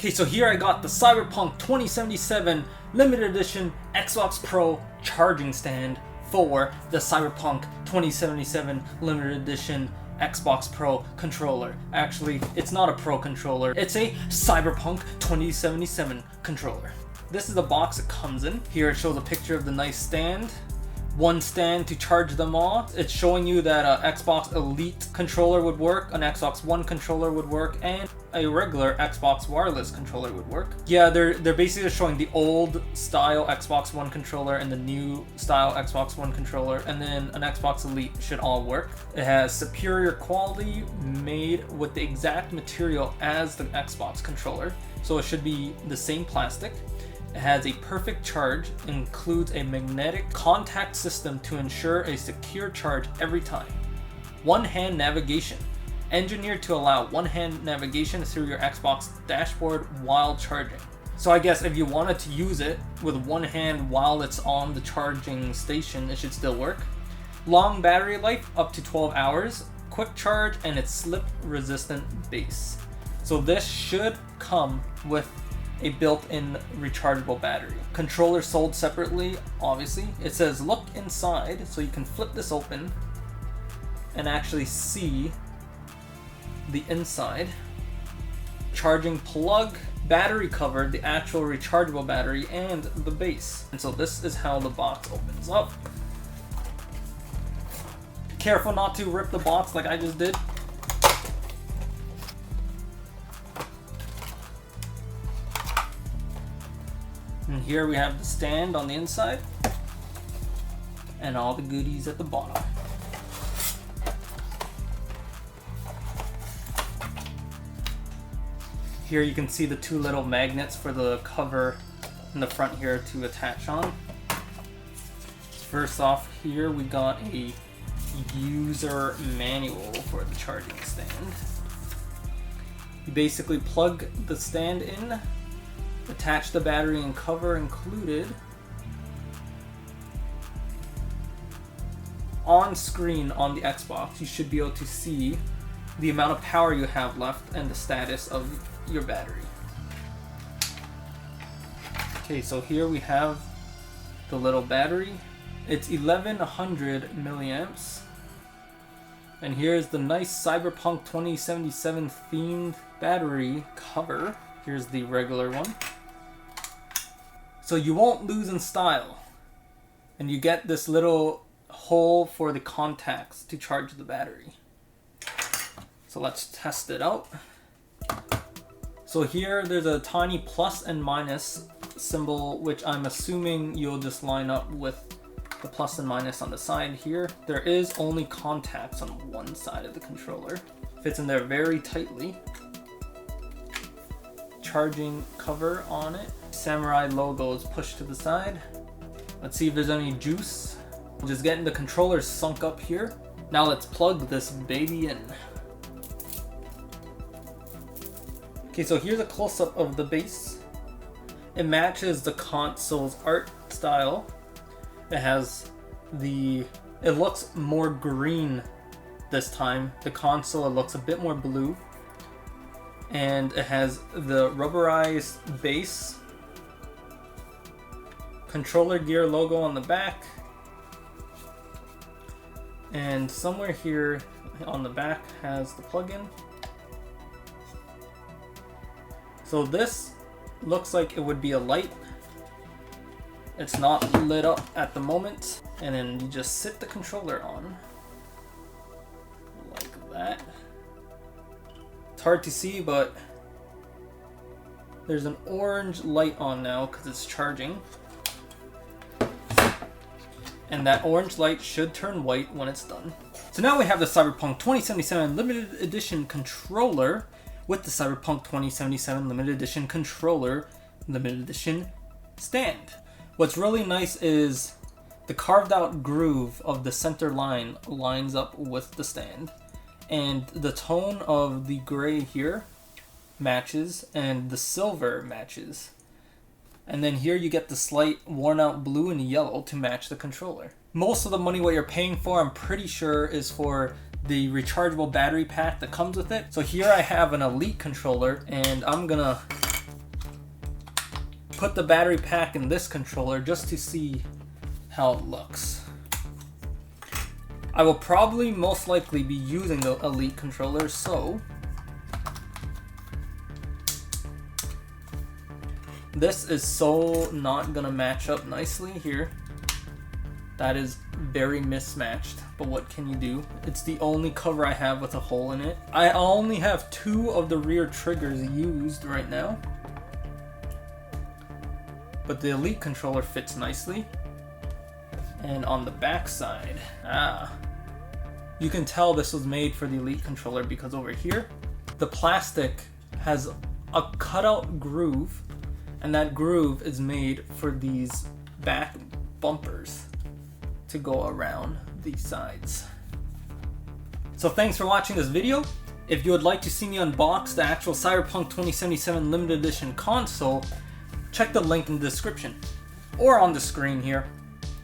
Okay, so here I got the Cyberpunk 2077 limited edition Xbox Pro charging stand for the Cyberpunk 2077 limited edition Xbox Pro controller. Actually, it's not a Pro controller, it's a Cyberpunk 2077 controller. This is the box it comes in. Here it shows a picture of the nice stand. One stand to charge them all. It's showing you that an Xbox Elite controller would work, an Xbox One controller would work, and a regular Xbox wireless controller would work. Yeah, they're basically showing the old style Xbox One controller and the new style Xbox One controller, and then an Xbox Elite should all work. It has superior quality, made with the exact material as the Xbox controller, so it should be the same plastic. It has a perfect charge, includes a magnetic contact system to ensure a secure charge every time. One-hand navigation, engineered to allow one-hand navigation through your Xbox dashboard while charging. So I guess if you wanted to use it with one hand while it's on the charging station, it should still work. Long battery life, up to 12 hours, quick charge, and it's slip-resistant base. So this should come with a built-in rechargeable battery. Controller sold separately, obviously. It says look inside, so you can flip this open and actually see the inside. Charging plug, battery cover, the actual rechargeable battery, and the base. And so this is how the box opens up. Careful not to rip the box like I just did. And here we have the stand on the inside and all the goodies at the bottom. Here you can see the two little magnets for the cover in the front here to attach on. First off, here we got a user manual for the charging stand. You basically plug the stand in, attach the battery and cover included. On screen on the Xbox, you should be able to see the amount of power you have left and the status of your battery. Okay, so here we have the little battery. It's 1100 milliamps. And here's the nice Cyberpunk 2077 themed battery cover. Here's the regular one. So you won't lose in style. And you get this little hole for the contacts to charge the battery. So let's test it out. So here there's a tiny plus and minus symbol, which I'm assuming you'll just line up with the plus and minus on the side here. There is only contacts on one side of the controller. Fits in there very tightly. Charging cover on it. Samurai logo is pushed to the side. Let's see if there's any juice. Just getting the controller sunk up here. Now let's plug this baby in. Okay, so here's a close-up of the base. It matches the console's art style. It looks more green this time. The console looks a bit more blue. And it has the rubberized base. Controller gear logo on the back. And somewhere here on the back has the plug-in. So this looks like it would be a light. It's not lit up at the moment. And then you just sit the controller on. Like that. It's hard to see, but there's an orange light on now because it's charging. And that orange light should turn white when it's done. So now we have the Cyberpunk 2077 limited edition controller with the Cyberpunk 2077 limited edition controller, limited edition stand. What's really nice is the carved out groove of the center line lines up with the stand. And the tone of the gray here matches and the silver matches. And then here you get the slight worn out blue and yellow to match the controller. Most of the money what you're paying for, I'm pretty sure, is for the rechargeable battery pack that comes with it. So here I have an Elite controller, and I'm gonna put the battery pack in this controller just to see how it looks. I will probably most likely be using the Elite controller, so this is so not gonna match up nicely here. That is very mismatched, but what can you do? It's the only cover I have with a hole in it. I only have 2 of the rear triggers used right now, but the Elite controller fits nicely. And on the back side, you can tell this was made for the Elite controller because over here, the plastic has a cutout groove, and that groove is made for these back bumpers to go around these sides. So thanks for watching this video. If you would like to see me unbox the actual Cyberpunk 2077 limited edition console, check the link in the description or on the screen here.